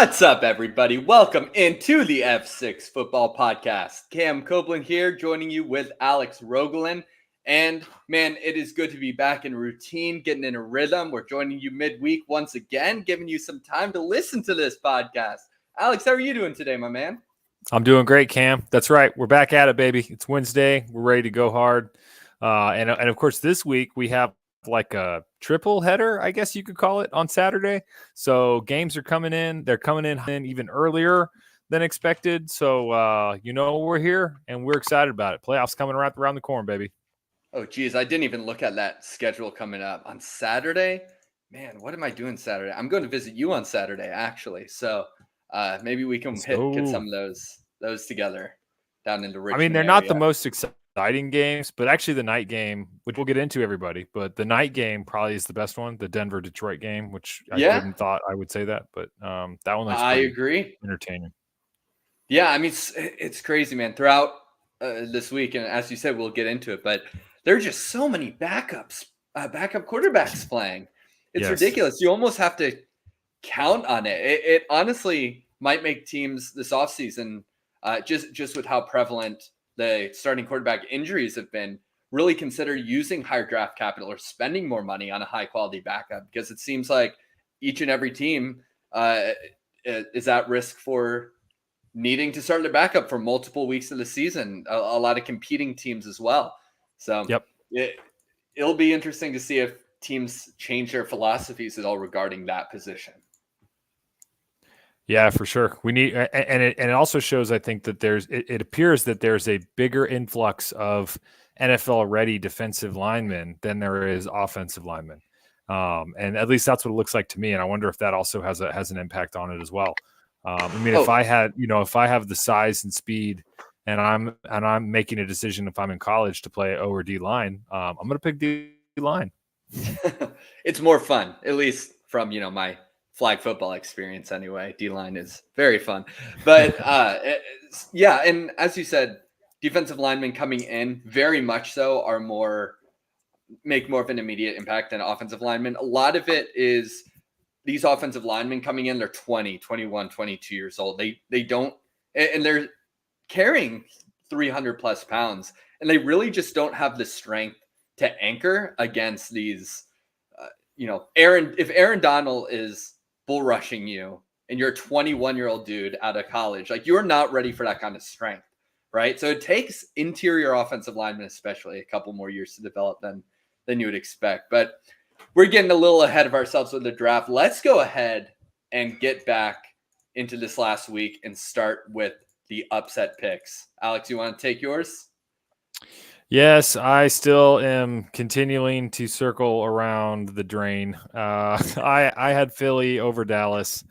What's up, everybody? Welcome into the F6 Football Podcast. Cam Copeland here, joining you with Alex Rogalin. And man, it is good to be back in routine, getting in a rhythm. We're joining you midweek once again, giving you some time to listen to this podcast. Alex, how are you doing today, my man? I'm doing great, Cam. That's right. We're back at it, baby. It's Wednesday. We're ready to go hard. And of course, this week we have like a triple header, I guess you could call it, on Saturday. So games are coming in. They're coming in even earlier than expected. So, we're here and we're excited about it. Playoffs coming right around the corner, baby. Oh, geez, I didn't even look at that schedule coming up on Saturday. Man, what am I doing Saturday? I'm going to visit you on Saturday, actually. So maybe we can get some of those together down in the Richmond. I mean, they're not the most exciting games, but actually the night game, which we'll get into, everybody, but the night game probably is the best one, the Denver-Detroit game, which I wouldn't thought I would say that, but that one looks agree. Entertaining. Yeah, I mean, it's crazy, man. Throughout this week, and as you said, we'll get into it, but there are just so many backup quarterbacks playing. It's ridiculous. You almost have to count on it. It honestly might make teams this offseason, just with how prevalent the starting quarterback injuries have been, really consider using higher draft capital or spending more money on a high quality backup, because it seems like each and every team is at risk for needing to start their backup for multiple weeks of the season. A lot of competing teams as well. So it'll be interesting to see if teams change their philosophies at all regarding that position. Yeah, for sure. We need, and it also shows, I think, that it appears that there's a bigger influx of NFL ready defensive linemen than there is offensive linemen. And at least that's what it looks like to me. And I wonder if that also has an impact on it as well. If I have the size and speed and I'm making a decision if I'm in college to play O or D line, I'm going to pick D line. It's more fun, at least from, my flag football experience anyway. D-line is very fun. But and as you said, defensive linemen coming in very much so make more of an immediate impact than offensive linemen. A lot of it is these offensive linemen coming in, they're 20, 21, 22 years old. They don't, and they're carrying 300 plus pounds, and they really just don't have the strength to anchor against these, if Aaron Donald is bull rushing you and you're a 21-year-old dude out of college, like, you're not ready for that kind of strength, right? So it takes interior offensive linemen, especially, a couple more years to develop than you would expect. But we're getting a little ahead of ourselves with the draft. Let's go ahead and get back into this last week and start with the upset picks. Alex, you want to take yours? Yes, I still am continuing to circle around the drain. I had Philly over Dallas.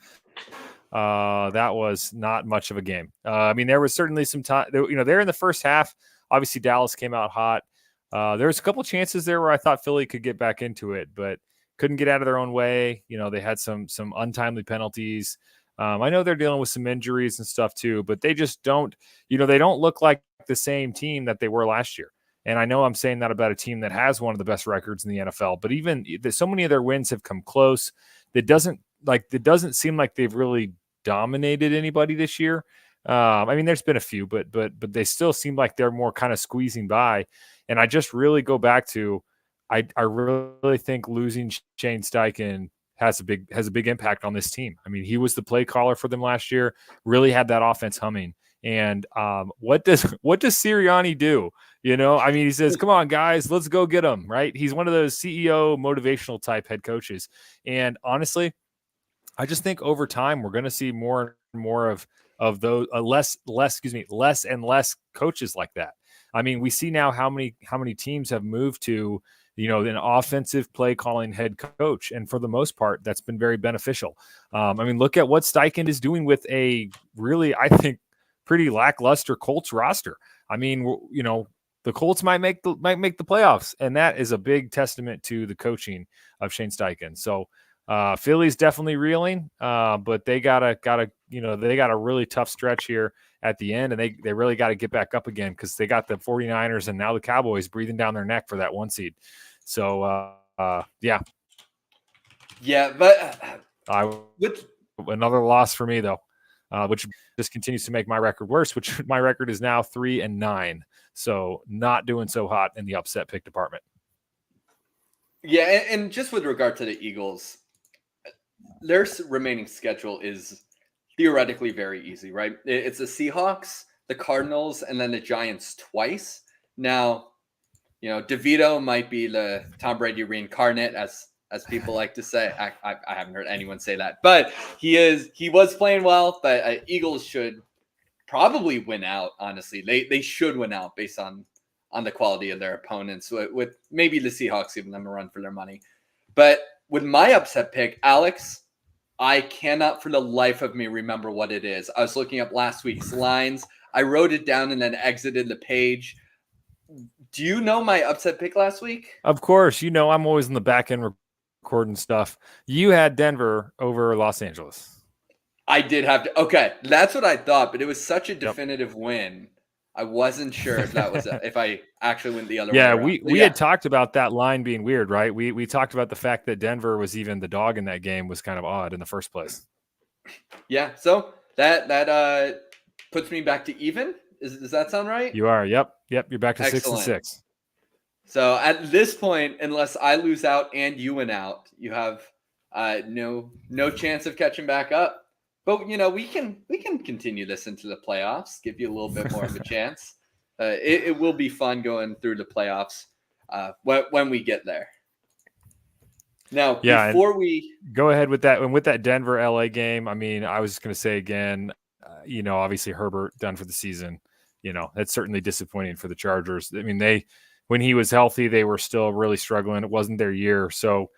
That was not much of a game. There was certainly some time. They're in the first half. Obviously, Dallas came out hot. There was a couple chances there where I thought Philly could get back into it, but couldn't get out of their own way. They had some untimely penalties. I know they're dealing with some injuries and stuff too, but they just don't. They don't look like the same team that they were last year. And I know I'm saying that about a team that has one of the best records in the NFL, but even so many of their wins have come close. It doesn't seem like they've really dominated anybody this year. There's been a few, but they still seem like they're more kind of squeezing by. And I just really go back to, I really think losing Shane Steichen has a big impact on this team. He was the play caller for them last year, really had that offense humming. And what does Sirianni do? He says, "Come on, guys, let's go get them." Right? He's one of those CEO motivational type head coaches. And honestly, I just think over time we're going to see more and more of those less and less coaches like that. We see now how many teams have moved to an offensive play calling head coach, and for the most part, that's been very beneficial. Look at what Steichen is doing with a really, I think, pretty lackluster Colts roster. The Colts might make the playoffs, and that is a big testament to the coaching of Shane Steichen. So Philly's definitely reeling, but they got a really tough stretch here at the end, and they really got to get back up again, because they got the 49ers and now the Cowboys breathing down their neck for that 1 seed. So but I another loss for me, though, which just continues to make my record worse, which my record is now 3-9. So not doing so hot in the upset pick department. Yeah, and just with regard to the Eagles, their remaining schedule is theoretically very easy, right? It's the Seahawks, the Cardinals, and then the Giants twice. Now, DeVito might be the Tom Brady reincarnate, as people like to say. I haven't heard anyone say that, but he was playing well. But Eagles should probably win out. Honestly, they should win out based on the quality of their opponents. With maybe the Seahawks giving them a run for their money. But with my upset pick, Alex, I cannot for the life of me remember what it is. I was looking up last week's lines. I wrote it down and then exited the page. Do you know my upset pick last week? Of course. I'm always in the back end recording stuff. You had Denver over Los Angeles. I did have to. Okay, that's what I thought, but it was such a definitive win. I wasn't sure if that was if I actually went the other way. Yeah, we had talked about that line being weird, right? We talked about the fact that Denver was even the dog in that game was kind of odd in the first place. Yeah, so that puts me back to even. Does that sound right? You are. Yep. You're back to Excellent. 6-6. So at this point, unless I lose out and you win out, you have no chance of catching back up. But we can continue this into the playoffs. Give you a little bit more of a chance. It will be fun going through the playoffs when we get there. Now, before we go ahead with that, and with that Denver LA game, I mean, I was just going to say again, obviously Herbert done for the season. That's certainly disappointing for the Chargers. I mean, when he was healthy, they were still really struggling. It wasn't their year. So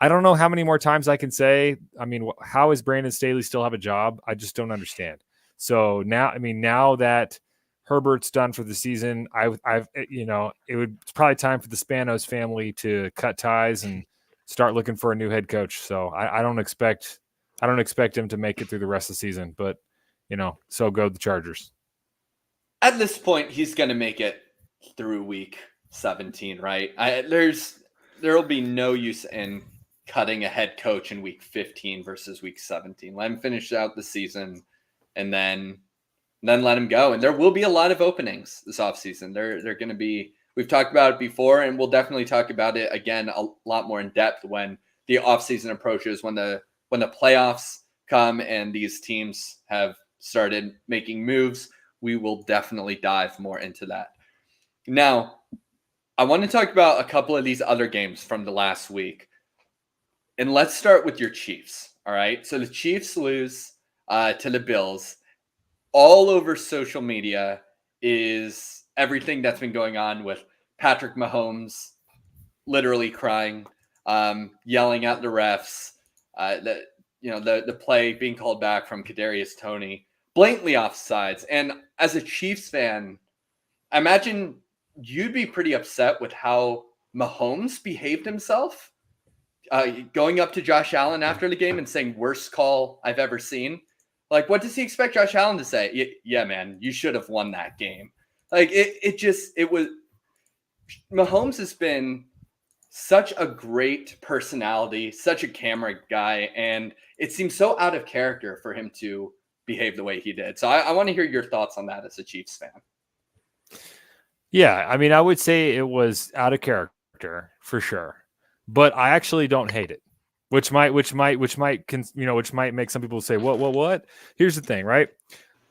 I don't know how many more times I can say, I mean, how is Brandon Staley still have a job? I just don't understand. So now that Herbert's done for the season, it's probably time for the Spanos family to cut ties and start looking for a new head coach. So I don't expect him to make it through the rest of the season, but so go the Chargers. At this point, he's going to make it through week 17, right? There'll be no use in cutting a head coach in week 15 versus week 17. Let him finish out the season and then let him go. And there will be a lot of openings this offseason. They're going to be, we've talked about it before, and we'll definitely talk about it again a lot more in depth when the offseason approaches, when the playoffs come and these teams have started making moves. We will definitely dive more into that. Now, I want to talk about a couple of these other games from the last week. And let's start with your Chiefs, all right? So the Chiefs lose to the Bills. All over social media is everything that's been going on with Patrick Mahomes literally crying, yelling at the refs, the play being called back from Kadarius Toney, blatantly offsides. And as a Chiefs fan, I imagine you'd be pretty upset with how Mahomes behaved himself. Going up to Josh Allen after the game and saying, worst call I've ever seen. Like, what does he expect Josh Allen to say? Yeah, man, you should have won that game. Like, Mahomes has been such a great personality, such a camera guy, and it seems so out of character for him to behave the way he did. So I want to hear your thoughts on that as a Chiefs fan. Yeah, I mean, I would say it was out of character for sure. But I actually don't hate it, which might make some people say, what? Here's the thing, right?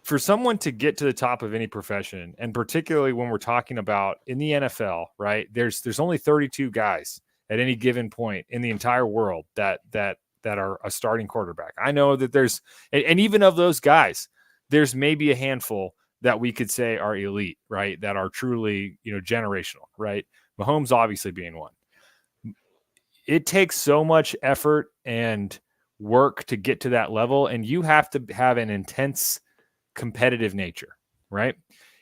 For someone to get to the top of any profession, and particularly when we're talking about in the NFL, right? There's only 32 guys at any given point in the entire world that are a starting quarterback. I know that and even of those guys, there's maybe a handful that we could say are elite, right? That are truly, generational, right? Mahomes obviously being one. It takes so much effort and work to get to that level, and you have to have an intense competitive nature, right?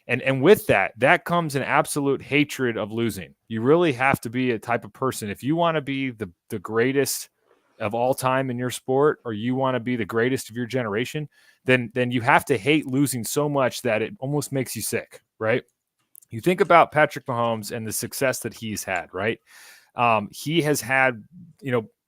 And with that comes an absolute hatred of losing. You really have to be a type of person. If you want to be the greatest of all time in your sport, or you want to be the greatest of your generation, then you have to hate losing so much that it almost makes you sick, right? You think about Patrick Mahomes and the success that he's had, right? He has had,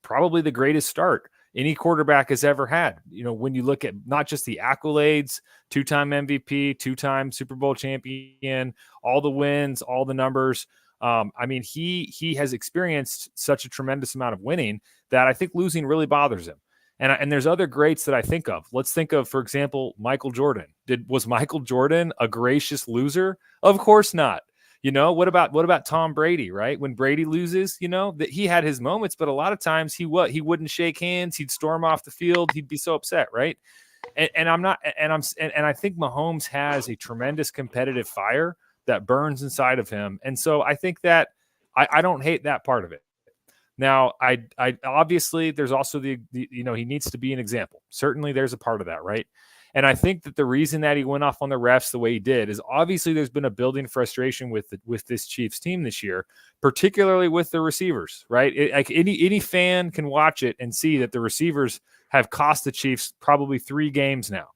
probably the greatest start any quarterback has ever had. You know, when you look at not just the accolades, 2-time MVP, 2-time Super Bowl champion, all the wins, all the numbers. I mean, he has experienced such a tremendous amount of winning that I think losing really bothers him. And there's other greats that I think of. Let's think of, for example, Michael Jordan. Was Michael Jordan a gracious loser? Of course not. You know, what about Tom Brady, right? When Brady loses, you know, that he had his moments, but a lot of times he wouldn't shake hands, he'd storm off the field, he'd be so upset, right? And I think Mahomes has a tremendous competitive fire that burns inside of him. And so I think that I don't hate that part of it. Now, I obviously there's also the you know, he needs to be an example. Certainly there's a part of that, right? And I think that the reason that he went off on the refs the way he did is obviously there's been a building frustration with this Chiefs team this year, particularly with the receivers, right? Like any fan can watch it and see that the receivers have cost the Chiefs probably 3 games now.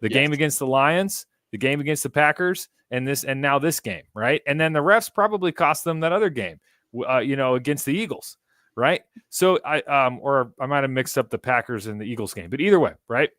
The game against the Lions, the game against the Packers, and now this game, right? And then the refs probably cost them that other game, you know, against the Eagles, right? So I might have mixed up the Packers and the Eagles game, but either way, right?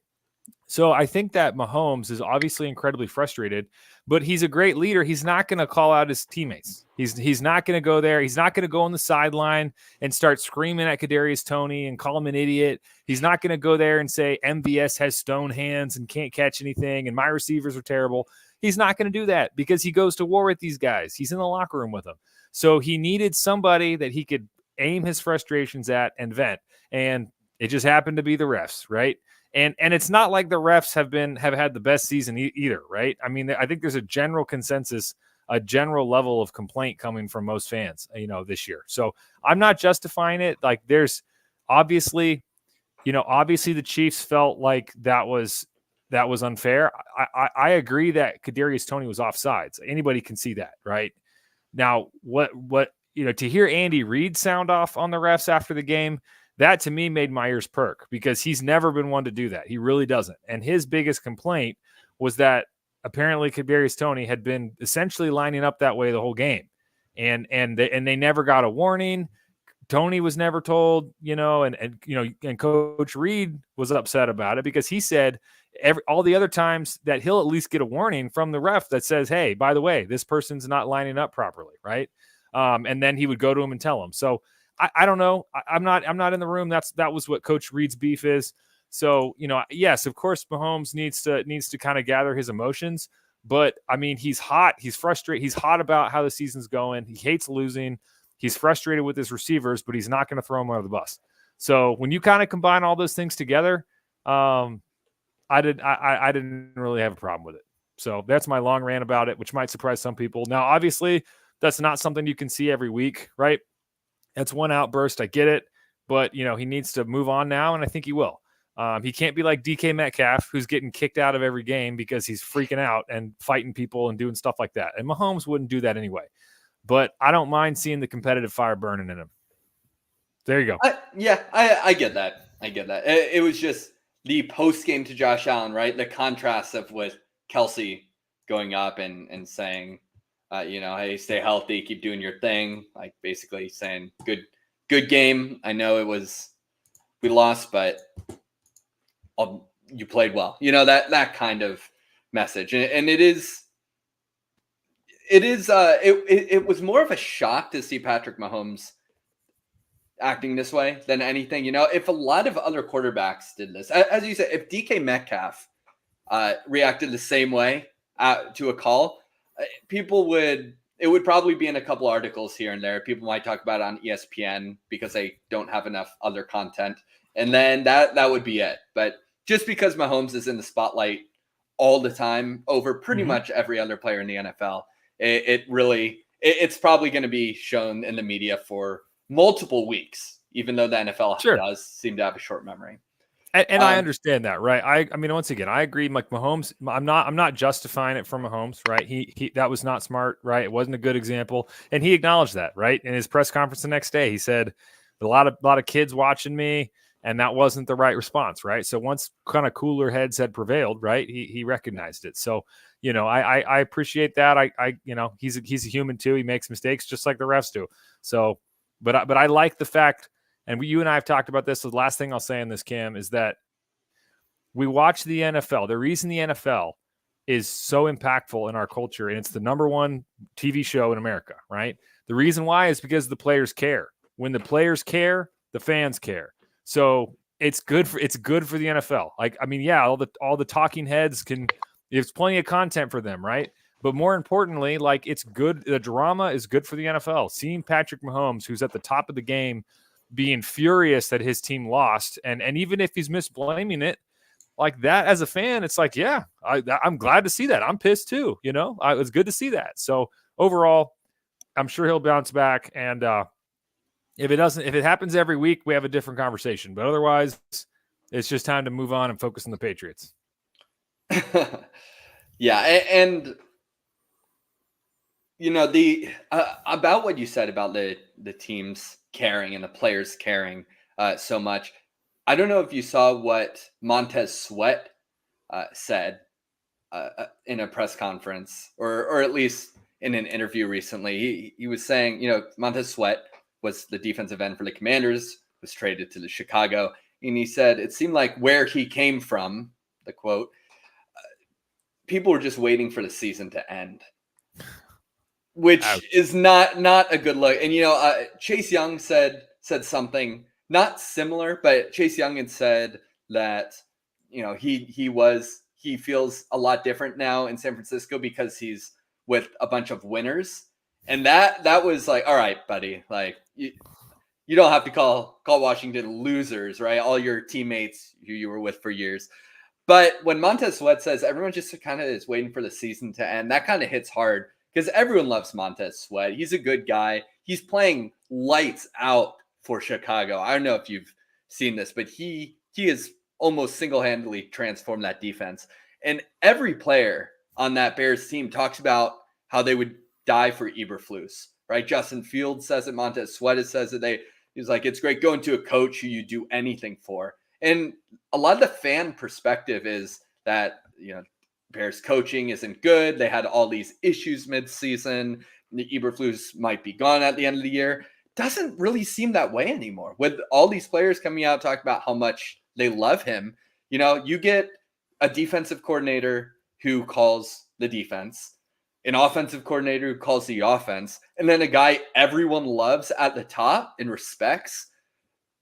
So I think that Mahomes is obviously incredibly frustrated, but he's a great leader. He's not going to call out his teammates. He's not going to go there. He's not going to go on the sideline and start screaming at Kadarius Toney and call him an idiot. He's not going to go there and say MVS has stone hands and can't catch anything and my receivers are terrible. He's not going to do that because he goes to war with these guys. He's in the locker room with them. So he needed somebody that he could aim his frustrations at and vent. And it just happened to be the refs, right? And it's not like the refs have had the best season either, right? I mean, I think there's a general consensus, a general level of complaint coming from most fans, you know, this year. So I'm not justifying it. Like there's obviously the Chiefs felt like that was unfair. I agree that Kadarius Toney was offsides. Anybody can see that, right? Now, what you know, to hear Andy Reid sound off on the refs after the game, that to me made my ears perk because he's never been one to do that. He really doesn't. And his biggest complaint was that apparently Kadarius Toney had been essentially lining up that way the whole game. And they never got a warning. Toney was never told, you know, and Coach Reid was upset about it because he said all the other times that he'll at least get a warning from the ref that says, hey, by the way, this person's not lining up properly, right? And then he would go to him and tell him. So I don't know. I'm not in the room. That was what Coach Reid's beef is. So, you know, yes, of course, Mahomes needs to kind of gather his emotions. But I mean, he's hot. He's frustrated. He's hot about how the season's going. He hates losing. He's frustrated with his receivers, but he's not going to throw him under the bus. So when you kind of combine all those things together, I didn't really have a problem with it. So that's my long rant about it, which might surprise some people. Now, obviously, that's not something you can see every week, right? That's one outburst. I get it. But, you know, he needs to move on now, and I think he will. He can't be like DK Metcalf, who's getting kicked out of every game because he's freaking out and fighting people and doing stuff like that. And Mahomes wouldn't do that anyway. But I don't mind seeing the competitive fire burning in him. There you go. I get that. I get that. It was just the post game to Josh Allen, right? The contrast of with Kelsey going up and saying, you know, hey, stay healthy, keep doing your thing. Like basically saying, good game. I know we lost, but you played well. You know, that kind of message. And it was more of a shock to see Patrick Mahomes acting this way than anything. You know, if a lot of other quarterbacks did this, as you said, if DK Metcalf reacted the same way to a call, it would probably be in a couple articles here and there. People might talk about it on ESPN because they don't have enough other content. And then that would be it. But just because Mahomes is in the spotlight all the time over pretty much every other player in the NFL, it's probably going to be shown in the media for multiple weeks, even though the NFL does seem to have a short memory. And I understand that, right? I mean, once again, I agree. Like Mahomes, I'm not justifying it for Mahomes, right? He that was not smart, right? It wasn't a good example, and he acknowledged that, right? In his press conference the next day, he said a lot of kids watching me, and that wasn't the right response, right? So once kind of cooler heads had prevailed, right? He recognized it. So you know, I appreciate that. I you know, he's a human too. He makes mistakes just like the refs do. So, but I like the fact and you and I have talked about this. So the last thing I'll say on this, Cam, is that we watch the NFL. The reason the NFL is so impactful in our culture, and it's the number one TV show in America, right? The reason why is because the players care. When the players care, the fans care. So it's good for the NFL. Like, I mean, yeah, all the talking heads there's plenty of content for them, right? But more importantly, like, it's good. The drama is good for the NFL. Seeing Patrick Mahomes, who's at the top of the game, being furious that his team lost, and even if he's misblaming it, like that as a fan, it's like, yeah, I'm glad to see that. I'm pissed too. You know, it was good to see that. So overall, I'm sure he'll bounce back. And if it happens every week, we have a different conversation. But otherwise, it's just time to move on and focus on the Patriots. Yeah, and you know, the about what you said about the teams caring and the players caring so much. I don't know if you saw what Montez Sweat said in a press conference, or at least in an interview recently. He was saying, you know, Montez Sweat was the defensive end for the Commanders, was traded to the Chicago, and he said it seemed like where he came from, the quote, people were just waiting for the season to end, which Ouch. is not a good look. And you know, Chase Young said something not similar, but Chase Young had said that, you know, he feels a lot different now in San Francisco because he's with a bunch of winners, and that was like, all right, buddy, like you don't have to call Washington losers, right? All your teammates who you were with for years. But when Montez Sweat says everyone just kind of is waiting for the season to end, that kind of hits hard because everyone loves Montez Sweat. He's a good guy. He's playing lights out for Chicago. I don't know if you've seen this, but he has almost single-handedly transformed that defense. And every player on that Bears team talks about how they would die for Eberflus, right? Justin Fields says it. Montez Sweat says it. He's like, it's great going to a coach who you do anything for. And a lot of the fan perspective is that, you know, Bears coaching isn't good. They had all these issues mid-season. The Eberflus might be gone at the end of the year. Doesn't really seem that way anymore. With all these players coming out talking about how much they love him, you know, you get a defensive coordinator who calls the defense, an offensive coordinator who calls the offense, and then a guy everyone loves at the top and respects.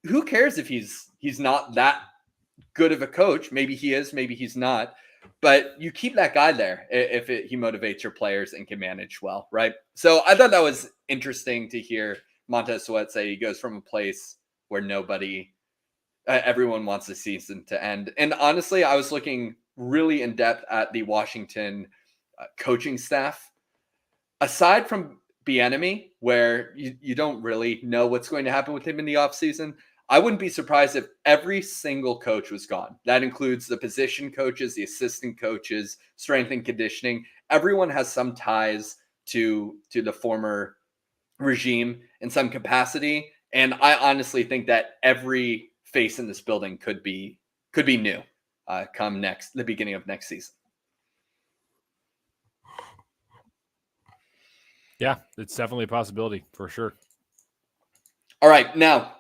Who cares if he's not that good of a coach? Maybe he is, maybe he's not. But you keep that guy there if he motivates your players and can manage well, right? So I thought that was interesting to hear Montez Sweat say he goes from a place where everyone wants the season to end. And honestly, I was looking really in depth at the Washington coaching staff. Aside from Bieniemy, where you don't really know what's going to happen with him in the offseason, I wouldn't be surprised if every single coach was gone. That includes the position coaches, the assistant coaches, strength and conditioning. Everyone has some ties to the former regime in some capacity. And I honestly think that every face in this building could be new come the beginning of next season. Yeah, it's definitely a possibility for sure. All right, now,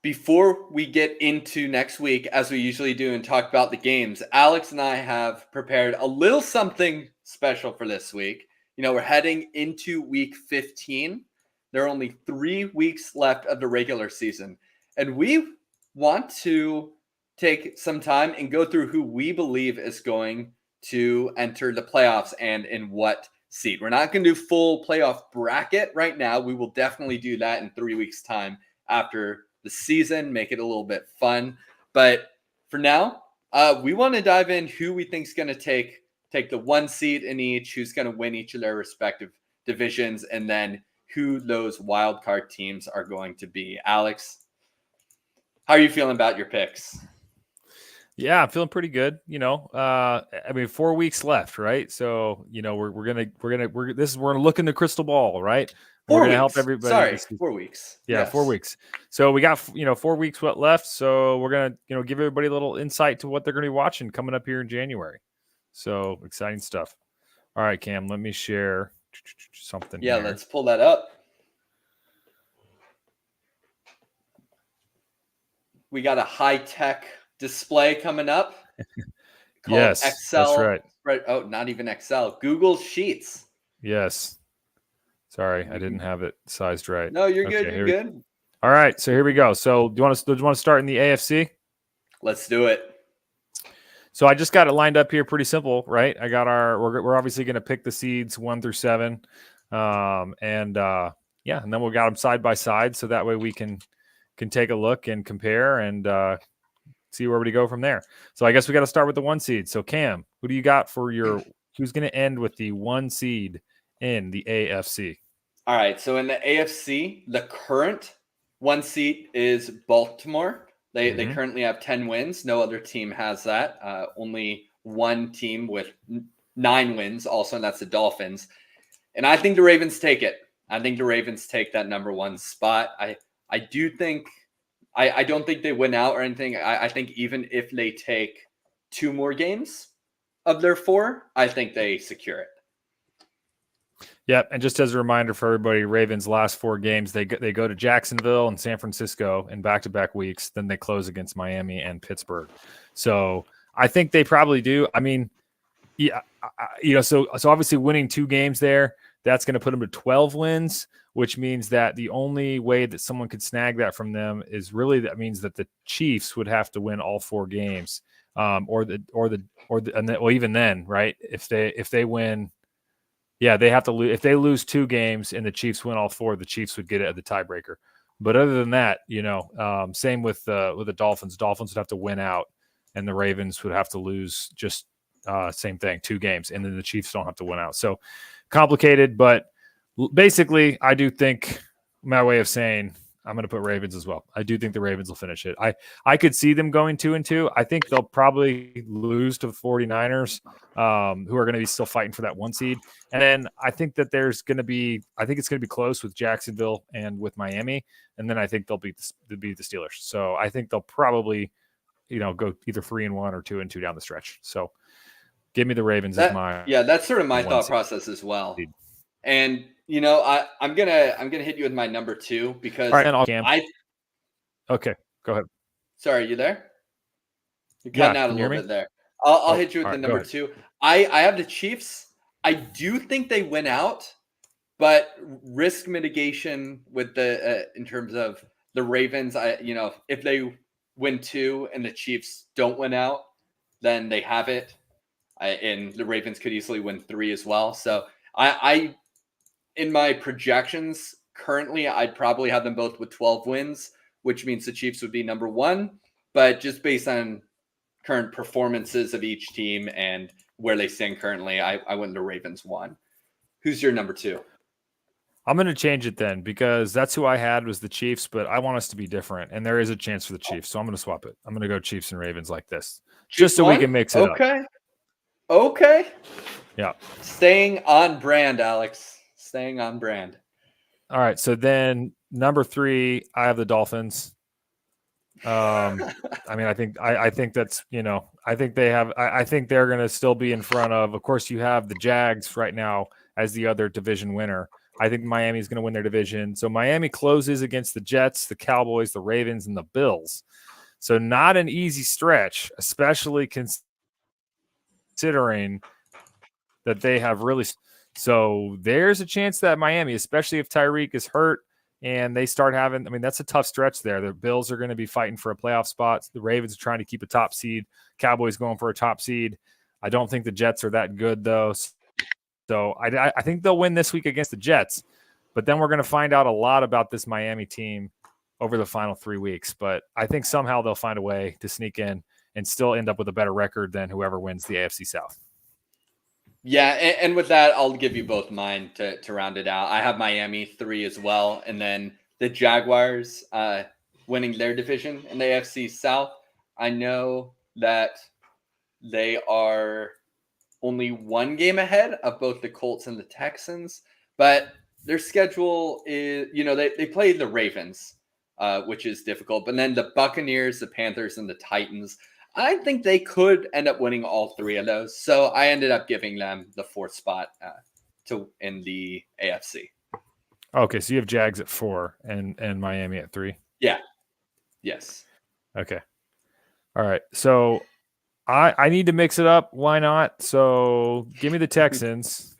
before we get into next week, as we usually do, and talk about the games, Alex and I have prepared a little something special for this week. You know, we're heading into week 15. There are only 3 weeks left of the regular season. And we want to take some time and go through who we believe is going to enter the playoffs and in what seed. We're not going to do full playoff bracket right now. We will definitely do that in 3 weeks' time after the season, make it a little bit fun. But for now, we want to dive in who we think is going to take the 1 seed in each, who's going to win each of their respective divisions, and then who those wild card teams are going to be. Alex, how are you feeling about your picks? Yeah, I'm feeling pretty good. You know, I mean, 4 weeks left, right? So, you know, we're gonna look in the crystal ball, right? We're gonna help everybody. Sorry, 4 weeks. Yeah, Yes. 4 weeks. So we got 4 weeks left. So we're gonna give everybody a little insight to what they're gonna be watching coming up here in January. So exciting stuff. All right, Cam, let me share something. Yeah, here. let's pull that up. we got a high-tech display coming up called Yes, that's Excel. right. Oh, not even Excel. Google Sheets. Yes. Sorry, I We didn't can. have it sized right. No, you're good. Okay, You're here we. good. All right, so here we go. So do you want to start in the AFC? Let's do it. So I just got it lined up here, pretty simple, right? I got we're obviously going to pick the seeds 1 through 7, and then we got them side by side, so that way we can take a look and compare and see where we go from there. So I guess we got to start with the 1 seed. So Cam, who do you got for your? Who's going to end with the 1 seed in the AFC? All right. So in the AFC, the current 1 seed is Baltimore. They currently have 10 wins. No other team has that. Only one team with 9 wins also, and that's the Dolphins. And I think the Ravens take it. I think the Ravens take that number 1 spot. I do think I don't think they win out or anything. I think even if they take 2 more games of their 4, I think they secure it. Yep, and just as a reminder for everybody, Ravens' last 4 games, they go to Jacksonville and San Francisco in back-to-back weeks. Then they close against Miami and Pittsburgh. So I think they probably do. I mean, yeah, so obviously winning 2 games there, that's going to put them to 12 wins, which means that the only way that someone could snag that from them is really that means that the Chiefs would have to win all 4 games, even then, right? If they win. Yeah, they have to lose. If they lose 2 games and the Chiefs win all 4, the Chiefs would get it at the tiebreaker. But other than that, same with the Dolphins. Dolphins would have to win out, and the Ravens would have to lose just same thing, 2 games, and then the Chiefs don't have to win out. So complicated, but basically, I do think my way of saying I'm going to put Ravens as well. I do think the Ravens will finish it. I could see them going 2-2. I think they'll probably lose to the 49ers, who are going to be still fighting for that 1 seed. And then I think that it's going to be close with Jacksonville and with Miami. And then I think they'll beat the Steelers. So I think they'll probably, go either 3-1 or 2-2 down the stretch. So give me the Ravens as my. Yeah, that's sort of my thought process as well. Seed. And I'm gonna hit you with my number 2 because okay, go ahead. Sorry, you there? You're cutting out a little bit there. I'll hit you with the number 2. I have the Chiefs. I do think they win out, but risk mitigation with the in terms of the Ravens, if they win 2 and the Chiefs don't win out, then they have it. And the Ravens could easily win 3 as well. So I in my projections currently, I'd probably have them both with 12 wins, which means the Chiefs would be number 1. But just based on current performances of each team and where they stand currently, I went the Ravens 1. Who's your number 2? I'm going to change it then because that's who I had was the Chiefs, but I want us to be different, and there is a chance for the Chiefs, so I'm going to swap it. I'm going to go Chiefs and Ravens like this, just so we can mix it up. Okay. Yeah. Staying on brand, Alex. Staying on brand. All right. So then number 3, I have the Dolphins. I mean, I think that's, I think they have, I think they're going to still be in front of course, you have the Jags right now as the other division winner. I think Miami is going to win their division. So Miami closes against the Jets, the Cowboys, the Ravens, and the Bills. So not an easy stretch, especially considering that they have really. So there's a chance that Miami, especially if Tyreek is hurt and they start having, that's a tough stretch there. The Bills are going to be fighting for a playoff spot. The Ravens are trying to keep a top seed. Cowboys going for a top seed. I don't think the Jets are that good though. So I think they'll win this week against the Jets, but then we're going to find out a lot about this Miami team over the final 3 weeks. But I think somehow they'll find a way to sneak in and still end up with a better record than whoever wins the AFC South. Yeah, and with that, I'll give you both mine to round it out. I have Miami 3 as well, and then the Jaguars winning their division in the AFC South. I know that they are only 1 game ahead of both the Colts and the Texans, but their schedule is, they play the Ravens, which is difficult, but then the Buccaneers, the Panthers, and the Titans. I think they could end up winning all 3 of those. So I ended up giving them the 4th spot in the AFC. Okay, so you have Jags at 4 and Miami at 3. Yeah. Yes. Okay. All right. So I need to mix it up. Why not? So give me the Texans.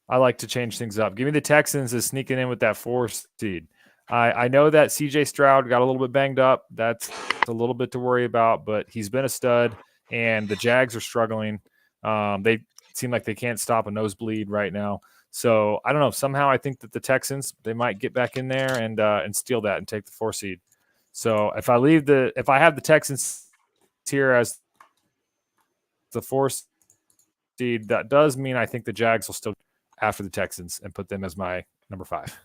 I like to change things up. Give me the Texans as sneaking in with that 4 seed. I know that CJ Stroud got a little bit banged up. That's a little bit to worry about, but he's been a stud, and the Jags are struggling. They seem like they can't stop a nosebleed right now. So I don't know. Somehow I think that the Texans, they might get back in there and steal that and take the 4 seed. So if I have the Texans here as the 4 seed, that does mean I think the Jags will still after the Texans and put them as my number 5.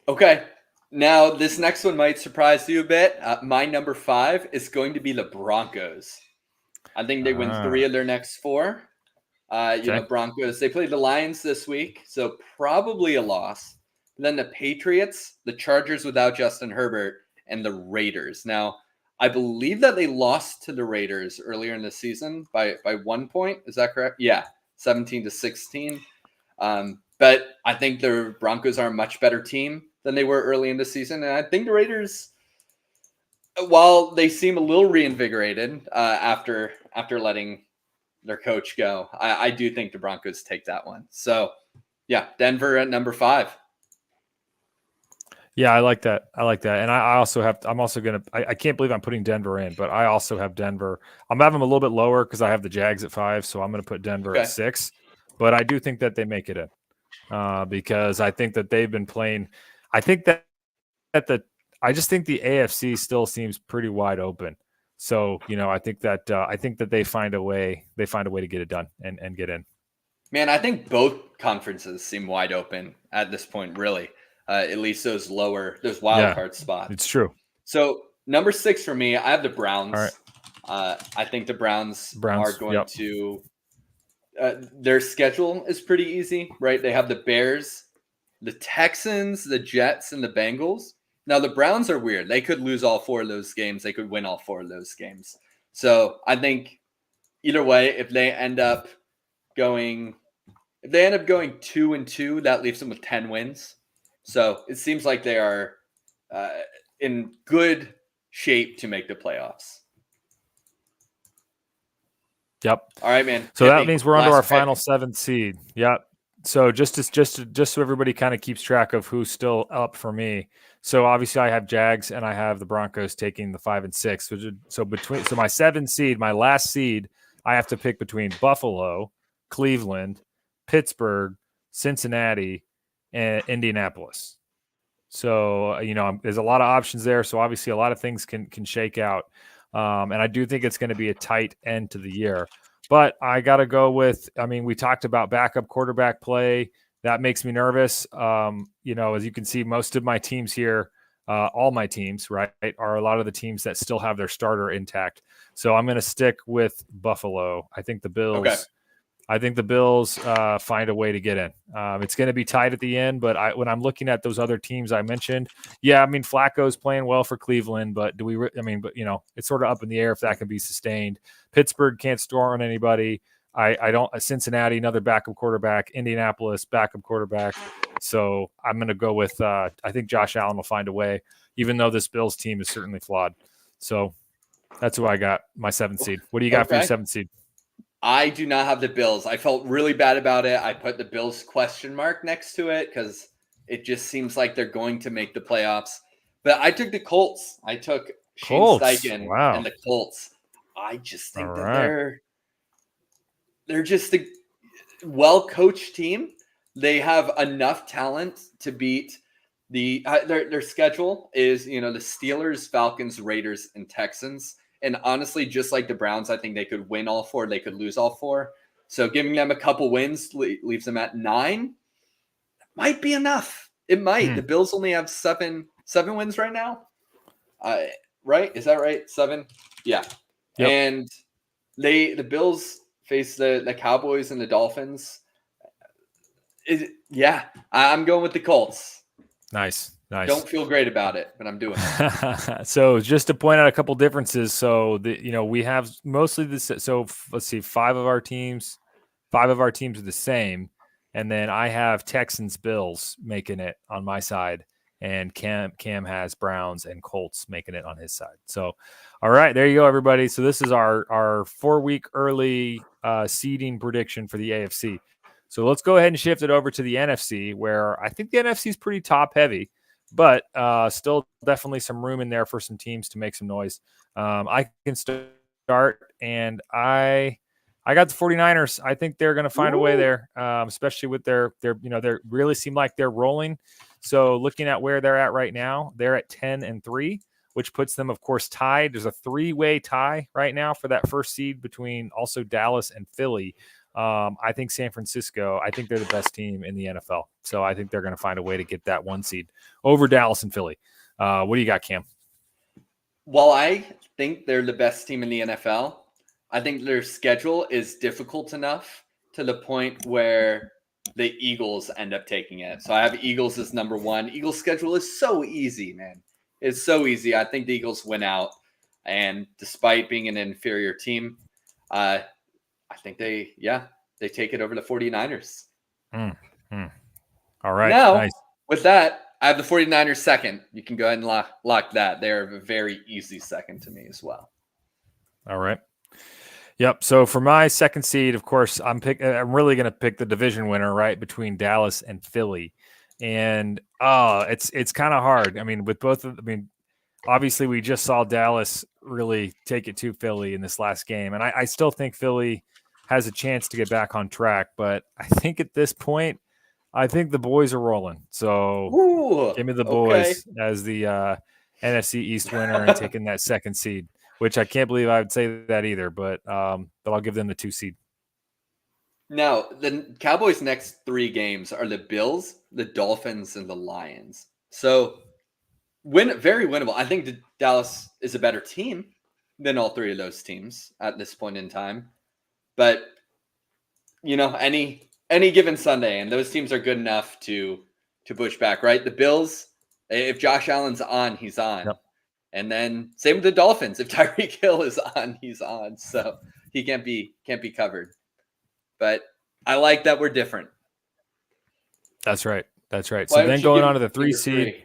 Okay. Now, this next one might surprise you a bit. My number 5 is going to be the Broncos. I think they win 3 of their next 4. Broncos, they played the Lions this week, so probably a loss. And then the Patriots, the Chargers without Justin Herbert, and the Raiders. Now, I believe that they lost to the Raiders earlier in the season by 1 point. Is that correct? Yeah, 17-16. But I think the Broncos are a much better team than they were early in the season. And I think the Raiders, while they seem a little reinvigorated after letting their coach go, I do think the Broncos take that one. So, yeah, Denver at number 5. Yeah, I like that. And I also have, I'm also going to, I can't believe I'm putting Denver in, but I also have Denver. I'm having them a little bit lower because I have the Jags at 5. So I'm going to put Denver at 6. But I do think that they make it in because I think that they've been playing. I think I just think the AFC still seems pretty wide open. So, I think that they find a way to get it done and get in. Man, I think both conferences seem wide open at this point, really. At least those wild card spots. It's true. So number 6 for me, I have the Browns. All right. I think the Browns are going to. Their schedule is pretty easy, right? They have the Bears, the Texans, the Jets, and the Bengals. Now the Browns are weird. They could lose all 4 of those games. They could win all 4 of those games. So I think either way, if they end up going 2-2, that leaves them with 10 wins. So it seems like they are in good shape to make the playoffs. Yep. All right, man. So that means we're on to our final 7th seed. Yep. So just so everybody kind of keeps track of who's still up for me. So obviously I have Jags and I have the Broncos taking the 5 and 6. So my 7 seed, my last seed, I have to pick between Buffalo, Cleveland, Pittsburgh, Cincinnati, and Indianapolis. So, there's a lot of options there. So obviously a lot of things can shake out. And I do think it's going to be a tight end to the year. But I got to go with, we talked about backup quarterback play. That makes me nervous. As you can see, most of my teams here, all my teams, right, are a lot of the teams that still have their starter intact. So I'm going to stick with Buffalo. I think the Bills. Okay. I think the Bills find a way to get in. It's going to be tight at the end, but when I'm looking at those other teams I mentioned, Flacco's playing well for Cleveland, but it's sort of up in the air if that can be sustained. Pittsburgh can't score on anybody. Cincinnati, another backup quarterback. Indianapolis, backup quarterback. So I'm going to go with, I think Josh Allen will find a way, even though this Bills team is certainly flawed. So that's who I got, my 7th seed. What do you got for your 7th seed? I do not have the Bills. I felt really bad about it. I put the Bills question mark next to it because it just seems like they're going to make the playoffs. But I took the Colts. I took Shane Steichen and the Colts. I just think that they're just a well-coached team. They have enough talent to beat their schedule is, the Steelers, Falcons, Raiders, and Texans. And honestly, just like the Browns, I think they could win all 4. They could lose all 4. So giving them a couple wins leaves them at 9. Might be enough. It might. The Bills only have 7 wins right now. Right? Is that right? 7? Yeah. Yep. And the Bills face the Cowboys and the Dolphins. I'm going with the Colts. Nice. Don't feel great about it, but I'm doing it. So just to point out a couple differences. So we have mostly this. So let's see, 5 of our teams are the same. And then I have Texans Bills making it on my side. and Cam has Browns and Colts making it on his side. So, all right, there you go, everybody. So this is our 4-week early seeding prediction for the AFC. So let's go ahead and shift it over to the NFC, where I think the NFC is pretty top heavy, but still definitely some room in there for some teams to make some noise. I can start, and I got the 49ers. I think they're going to find a way there, especially with their they really seem like they're rolling. So looking at where they're at right now, they're at 10-3, which puts them, of course, tied. There's a 3-way tie right now for that first seed between also Dallas and Philly. I think San Francisco, I think they're the best team in the NFL. So I think they're going to find a way to get that 1 seed over Dallas and Philly. What do you got, Cam? While I think they're the best team in the NFL, I think their schedule is difficult enough to the point where the Eagles end up taking it. So I have Eagles as number 1. Eagles' schedule is so easy, man. It's so easy. I think the Eagles win out. And despite being an inferior team, I think they take it over the 49ers. All right. Now, nice. With that, I have the 49ers second. You can go ahead and lock that. They're a very easy second to me as well. All right. Yep. So for my second seed, of course, I'm really going to pick the division winner, right, between Dallas and Philly. And it's kind of hard. I mean, with both of obviously we just saw Dallas really take it to Philly in this last game. And I still think Philly has a chance to get back on track. But I think at this point, I think the boys are rolling. So give me the boys as the NFC East winner and taking that second seed, which I can't believe I would say that either. But I'll give them the 2 seed. Now, the Cowboys' next 3 games are the Bills, the Dolphins, and the Lions. So very winnable. I think Dallas is a better team than all 3 of those teams at this point in time. But, any given Sunday, and those teams are good enough to push back, right? The Bills, if Josh Allen's on, he's on. Yep. And then same with the Dolphins. If Tyreek Hill is on, he's on. So he can't be covered. But I like that we're different. That's right. So then going on to the 3 seed. 3?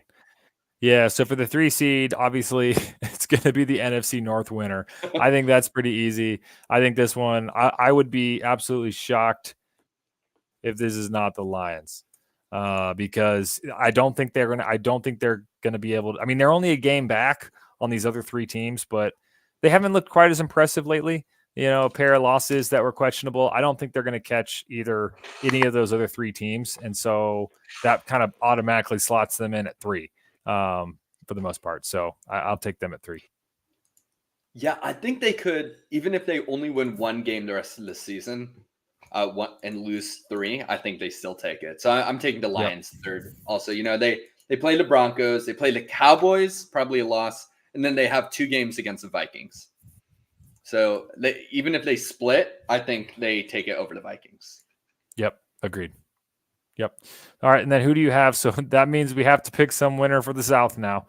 Yeah, so for the 3 seed, obviously it's going to be the NFC North winner. I think that's pretty easy. I think this one, I would be absolutely shocked if this is not the Lions, because I don't think they're going to be able to. I mean, they're only a game back on these other 3 teams, but they haven't looked quite as impressive lately. A pair of losses that were questionable. I don't think they're going to catch any of those other 3 teams, and so that kind of automatically slots them in at 3. For the most part. So I'll take them at 3. Yeah, I think they could, even if they only win 1 game the rest of the season, and lose 3, I think they still take it. So I'm taking the Lions third. Also, they play the Broncos, they play the Cowboys, probably a loss, and then they have 2 games against the Vikings. So even if they split, I think they take it over the Vikings. Yep, agreed. Yep. All right. And then who do you have? So that means we have to pick some winner for the South now.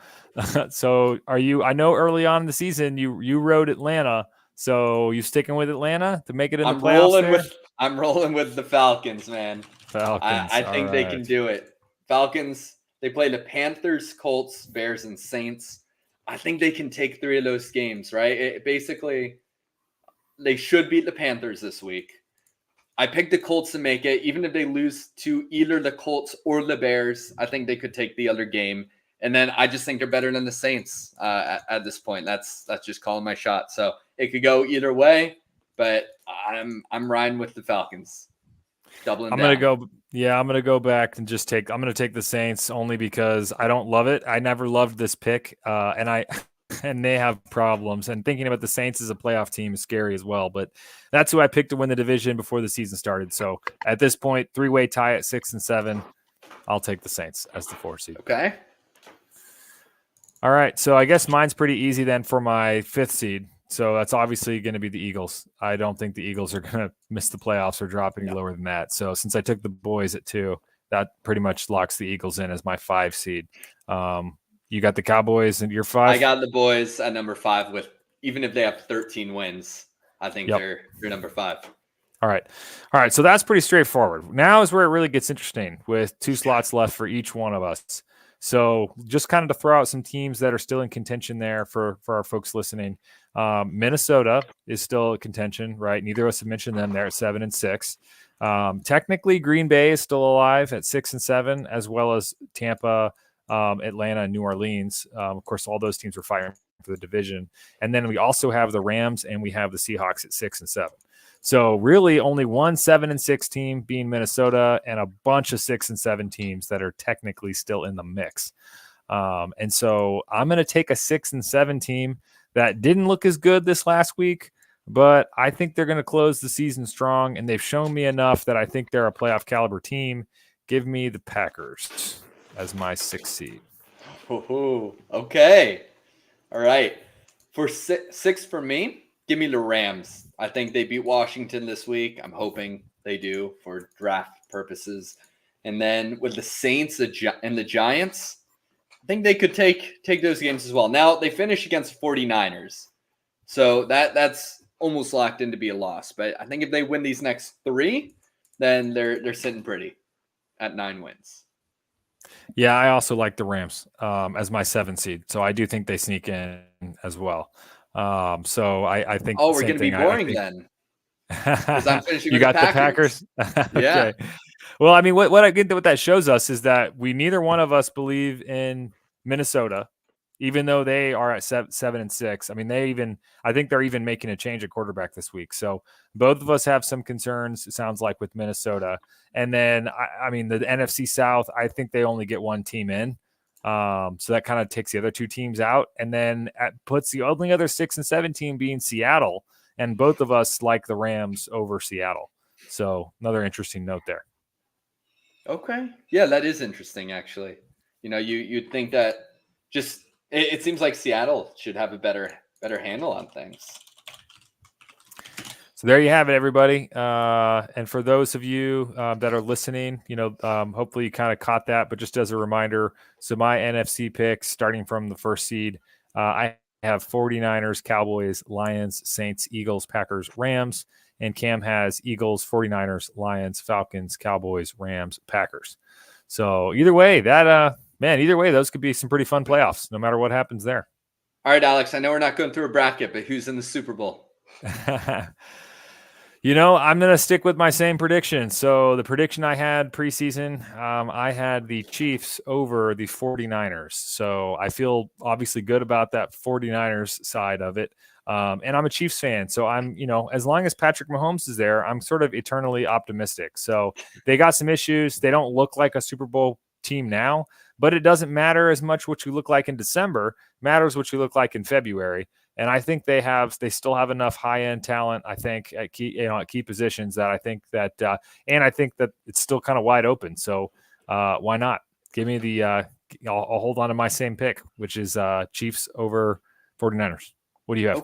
So I know early on in the season you rode Atlanta. So you sticking with Atlanta to make it in the playoffs? I'm rolling with the Falcons, man. Falcons. I think they can do it. Falcons, they play the Panthers, Colts, Bears, and Saints. I think they can take 3 of those games, right? Basically, they should beat the Panthers this week. I picked the Colts to make it. Even if they lose to either the Colts or the Bears, I think they could take the other game. And then I just think they're better than the Saints at this point. That's just calling my shot. So it could go either way, but I'm riding with the Falcons. I'm gonna go back and I'm gonna take the Saints only because I don't love it. I never loved this pick, and they have problems. And thinking about the Saints as a playoff team is scary as well. But that's who I picked to win the division before the season started. So at this point, 3-way tie at 6 and 7. I'll take the Saints as the 4 seed. Okay. All right. So I guess mine's pretty easy then for my 5th seed. So that's obviously going to be the Eagles. I don't think the Eagles are going to miss the playoffs or drop any lower than that. So since I took the boys at 2, that pretty much locks the Eagles in as my 5 seed. You got the Cowboys and your 5? I got the boys at number 5 with, even if they have 13 wins, I think they're number 5. All right. So that's pretty straightforward. Now is where it really gets interesting with 2 slots left for each one of us. So just kind of to throw out some teams that are still in contention there for our folks listening. Minnesota is still in contention, right? Neither of us have mentioned them. They're at 7-6. Technically, Green Bay is still alive at 6-7, as well as Tampa, Atlanta, and New Orleans. Of course, all those teams are fighting for the division. And then we also have the Rams and we have the Seahawks at 6-7. So really only one 7-6 team being Minnesota and a bunch of 6-7 teams that are technically still in the mix. And so I'm going to take a 6-7 team that didn't look as good this last week, but I think they're going to close the season strong, and they've shown me enough that I think they're a playoff caliber team. Give me the Packers as my 6th seed. Ooh, okay. All right. For six for me, give me the Rams. I think they beat Washington this week. I'm hoping they do for draft purposes. And then with the Saints and the Giants, I think they could take those games as well. Now, they finish against 49ers. So that's almost locked in to be a loss. But I think if they win these next 3, then they're sitting pretty at 9 wins. Yeah, I also like the Rams as my 7th seed. So I do think they sneak in as well. So I think. Oh, we're going to be boring then. Because I'm finishing you with got the Packers. Yeah. Okay. Well, I mean, what that shows us is that we neither one of us believe in Minnesota, even though they are at 7-6. I mean, I think they're even making a change at quarterback this week. So both of us have some concerns, it sounds like, with Minnesota. And then, I mean, the NFC South, I think they only get one team in. So that kind of takes the other 2 teams out, and then puts the only other 6-7 team being Seattle. And both of us like the Rams over Seattle. So another interesting note there. Okay. Yeah, that is interesting, actually. You'd think that just it seems like Seattle should have a better handle on things. So there you have it, everybody. And for those of you that are listening, hopefully you kind of caught that. But just as a reminder, so my NFC picks starting from the 1st seed, I have 49ers, Cowboys, Lions, Saints, Eagles, Packers, Rams. And Cam has Eagles, 49ers, Lions, Falcons, Cowboys, Rams, Packers. So either way, those could be some pretty fun playoffs, no matter what happens there. All right, Alex, I know we're not going through a bracket, but who's in the Super Bowl? I'm going to stick with my same prediction. So the prediction I had preseason, I had the Chiefs over the 49ers. So I feel obviously good about that 49ers side of it. And I'm a Chiefs fan. So I'm, as long as Patrick Mahomes is there, I'm sort of eternally optimistic. So they got some issues. They don't look like a Super Bowl team now, but it doesn't matter as much what you look like in December. It matters what you look like in February. And I think they still have enough high-end talent, I think, at key positions that I think that, and I think that it's still kind of wide open. So why not? Give me I'll hold on to my same pick, which is Chiefs over 49ers. What do you have?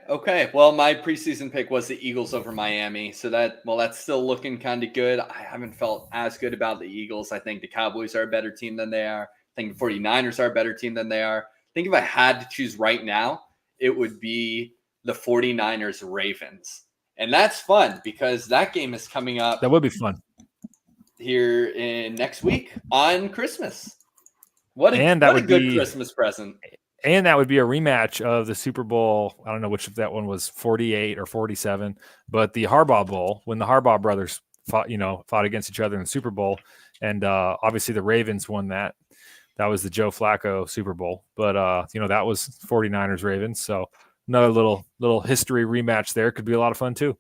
Okay. Well, my preseason pick was the Eagles over Miami. So that's still looking kind of good. I haven't felt as good about the Eagles. I think the Cowboys are a better team than they are. I think the 49ers are a better team than they are. I think if I had to choose right now, it would be the 49ers Ravens. And that's fun because that game is coming up. That would be fun. Here in next week on Christmas. What a good Christmas present. And that would be a rematch of the Super Bowl. I don't know which of that one was 48 or 47, but the Harbaugh Bowl, when the Harbaugh brothers fought against each other in the Super Bowl. And obviously the Ravens won that. That was the Joe Flacco Super Bowl. But, that was 49ers Ravens. So another little history rematch there could be a lot of fun too.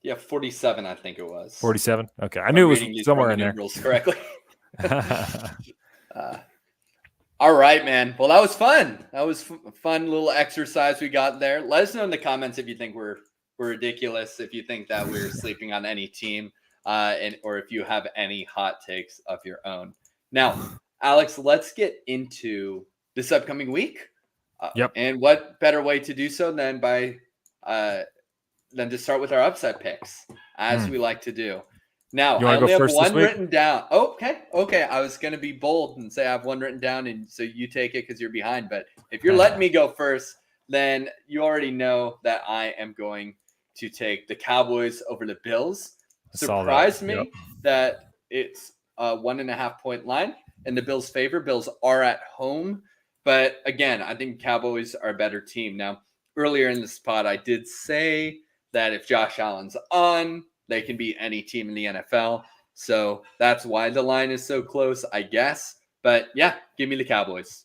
Yeah, 47, I think it was. 47? Okay. I knew it was somewhere in there. Rules correctly. All right, man. Well, that was fun. That was a fun little exercise we got there. Let us know in the comments if you think we're ridiculous, if you think that we're sleeping on any team, or if you have any hot takes of your own. Now, Alex, let's get into this upcoming week. Yep. And what better way to do so than to start with our upset picks, as we like to do. Now, I only have one written down. Okay. I was going to be bold and say I have one written down, and so you take it because you're behind. But if you're letting me go first, then you already know that I am going to take the Cowboys over the Bills. Surprised me that it's a 1.5 point line. in the Bills' favor. Bills are at home, but again, I think Cowboys are a better team. Now, earlier in this pod, I did say that if Josh Allen's on, they can beat any team in the NFL. So that's why the line is so close, I guess. But yeah, give me the Cowboys.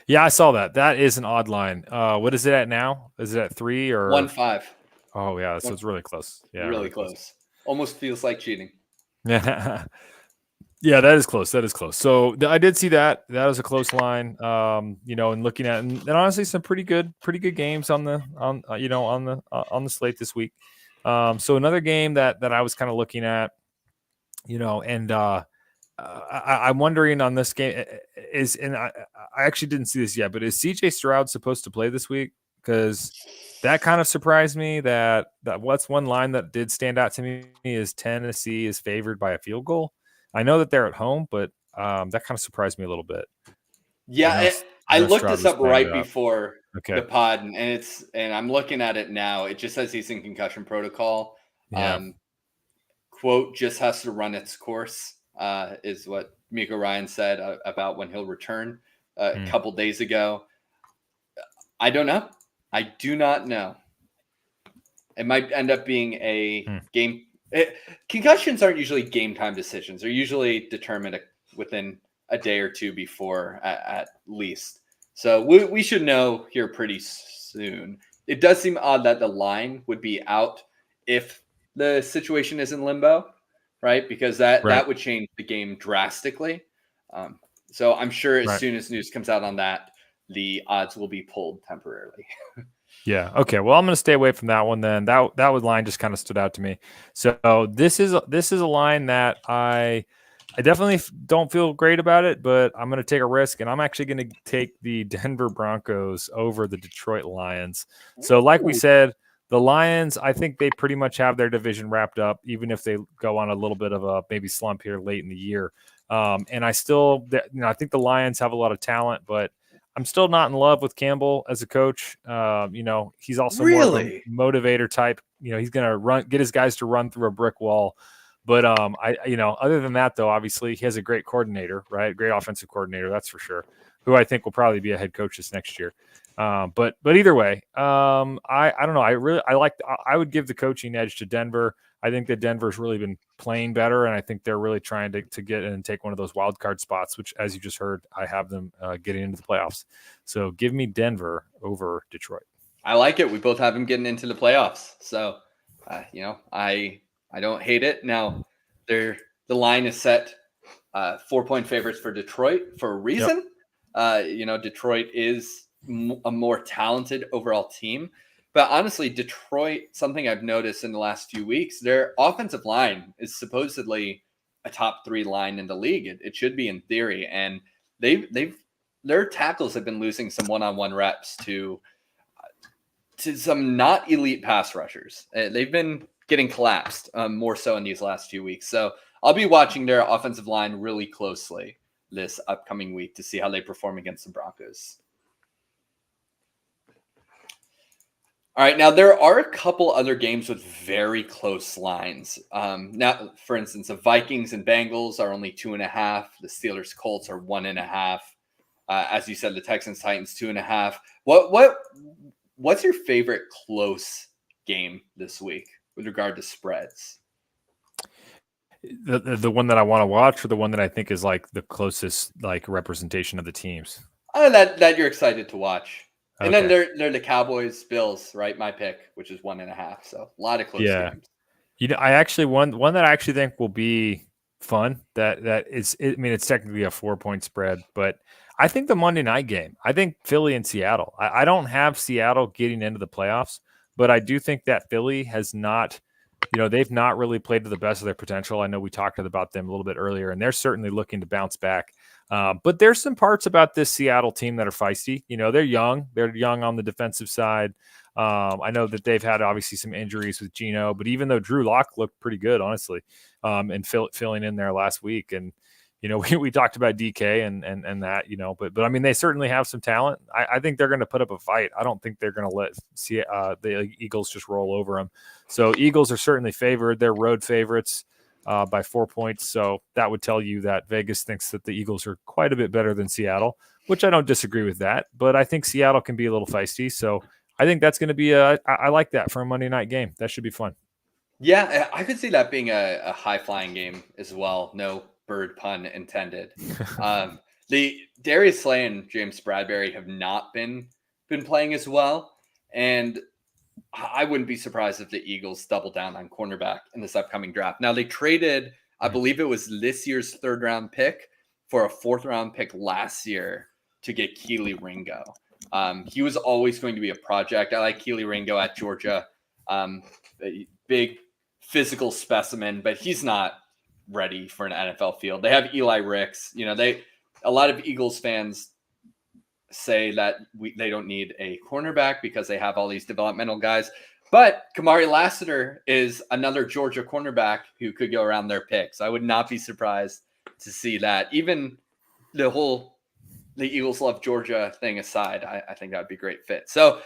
Yeah, I saw that. That is an odd line. What is it at now? Is it at 3 or 1-5? Oh yeah, so it's really close. Yeah, really close. Almost feels like cheating. Yeah. Yeah, that is close. That is close. So I did see that. That was a close line. And looking at and honestly, some pretty good games on the slate this week. So another game that I was kind of looking at, and I'm wondering on this game I actually didn't see this yet, but is CJ Stroud supposed to play this week? Because that kind of surprised me. That what's one line that did stand out to me is Tennessee is favored by a field goal. I know that they're at home, but that kind of surprised me a little bit. Yeah, I looked this up right before the pod, and I'm looking at it now. It just says he's in concussion protocol. Yeah. Quote, just has to run its course, is what Miko Ryan said about when he'll return a couple days ago. I don't know. I do not know. It might end up being a game. Concussions aren't usually game time decisions. They're usually determined within a day or two before, at least. So we should know here pretty soon. It does seem odd that the line would be out if the situation is in limbo, right? Because that would change the game drastically. So I'm sure as soon as news comes out on that, the odds will be pulled temporarily. Yeah. Okay. Well, I'm going to stay away from that one then. That line just kind of stood out to me. So this is a line that I definitely don't feel great about it, but I'm going to take a risk, and I'm actually going to take the Denver Broncos over the Detroit Lions. So like we said, the Lions, I think they pretty much have their division wrapped up, even if they go on a little bit of a maybe slump here late in the year. And I still, I think the Lions have a lot of talent, but I'm still not in love with Campbell as a coach. He's also more of a motivator type. He's going to get his guys to run through a brick wall. But other than that, though, obviously he has a great coordinator, right? Great offensive coordinator, that's for sure. Who I think will probably be a head coach this next year. But either way, I don't know. I would give the coaching edge to Denver. I think that Denver's really been playing better, and I think they're really trying to get in and take one of those wild card spots, which, as you just heard, I have them getting into the playoffs. So give me Denver over Detroit. I like it. We both have them getting into the playoffs. So, I don't hate it. Now, the line is set 4-point favorites for Detroit for a reason. Yep. Detroit is a more talented overall team. But honestly, Detroit, something I've noticed in the last few weeks, their offensive line is supposedly a top 3 line in the league. It should be in theory. And their tackles have been losing some one-on-one reps to some not elite pass rushers. They've been getting collapsed more so in these last few weeks. So I'll be watching their offensive line really closely this upcoming week to see how they perform against the Broncos. All right, now there are a couple other games with very close lines. Now, for instance, the Vikings and Bengals are only 2.5. The Steelers Colts are 1.5. As you said, the Texans Titans 2.5. What's your favorite close game this week with regard to spreads? The one that I want to watch, or the one that I think is like the closest like representation of the teams? That you're excited to watch. And then they're the Cowboys, Bills, right? My pick, which is 1.5. So a lot of close games. I actually one that I actually think will be fun. It's technically a 4-point spread, but I think the Monday night game. I think Philly and Seattle. I don't have Seattle getting into the playoffs, but I do think that Philly has not. They've not really played to the best of their potential. I know we talked about them a little bit earlier, and they're certainly looking to bounce back. But there's some parts about this Seattle team that are feisty. They're young. They're young on the defensive side. I know that they've had obviously some injuries with Geno, but even though Drew Lock looked pretty good, honestly, and filling in there last week. And, we talked about DK and that, but I mean, they certainly have some talent. I think they're going to put up a fight. I don't think they're going to let the Eagles just roll over them. So Eagles are certainly favored. They're road favorites. by 4 points. So that would tell you that Vegas thinks that the Eagles are quite a bit better than Seattle, which I don't disagree with that. But I think Seattle can be a little feisty. So I think that's going to be I like that for a Monday night game. That should be fun. Yeah, I could see that being a high flying game as well. No bird pun intended. The Darius Slay and James Bradbury have not been playing as well, and I wouldn't be surprised if the Eagles double down on cornerback in this upcoming draft. Now they traded, I believe it was this year's 3rd round pick for a 4th round pick last year to get Kelee Ringo. He was always going to be a project. I like Kelee Ringo at Georgia. Big physical specimen, but he's not ready for an NFL field. They have Eli Ricks. You know, a lot of Eagles fans say that they don't need a cornerback because they have all these developmental guys. But Kamari Lassiter is another Georgia cornerback who could go around their picks. I would not be surprised to see that. Even the Eagles love Georgia thing aside, I think that would be a great fit. So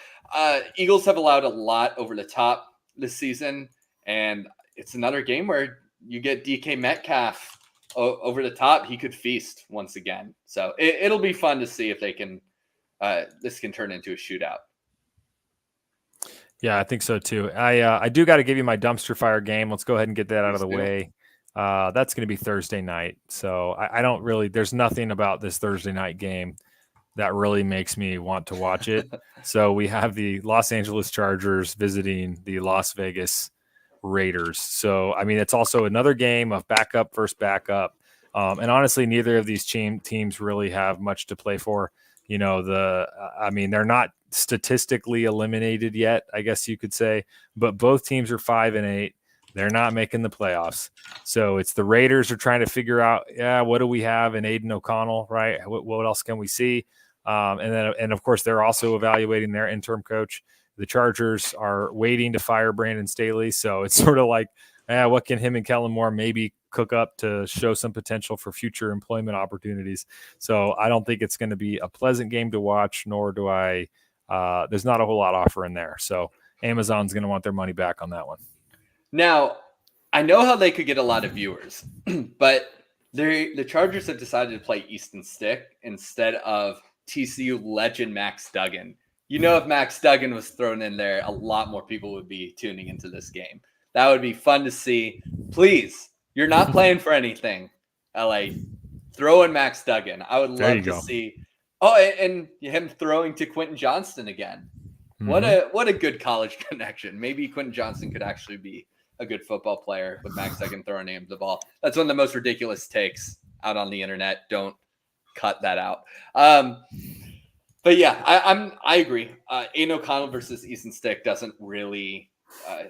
Eagles have allowed a lot over the top this season, and it's another game where you get DK Metcalf over the top. He could feast once again. So it'll be fun to see if they can this can turn into a shootout. Yeah, I think so too. I do got to give you my dumpster fire game. Let's go ahead and get that out of the way. That's going to be Thursday night. So I don't really, there's nothing about this Thursday night game that really makes me want to watch it. So we have the Los Angeles Chargers visiting the Las Vegas Raiders. So, I mean, it's also another game of backup versus backup. And honestly, neither of these teams really have much to play for. You know, they're not statistically eliminated yet, I guess you could say, but both teams are 5-8. They're not making the playoffs. So it's the Raiders are trying to figure out, what do we have in Aiden O'Connell, right? What else can we see? And of course, they're also evaluating their interim coach. The Chargers are waiting to fire Brandon Staley. So it's sort of like, what can him and Kellen Moore maybe cook up to show some potential for future employment opportunities? So I don't think it's going to be a pleasant game to watch, nor do I. There's not a whole lot offering there. So Amazon's going to want their money back on that one. Now, I know how they could get a lot of viewers, but the Chargers have decided to play Easton Stick instead of TCU legend Max Duggan. You know, if Max Duggan was thrown in there, a lot more people would be tuning into this game. That would be fun to see. Please, you're not playing for anything, LA. Throw in Max Duggan. I would love to see. Oh, and him throwing to Quentin Johnston again. Mm-hmm. What a good college connection. Maybe Quentin Johnston could actually be a good football player with Max Duggan throwing him the ball. That's one of the most ridiculous takes out on the internet. Don't cut that out. But yeah, I agree. Aiden O'Connell versus Easton Stick doesn't really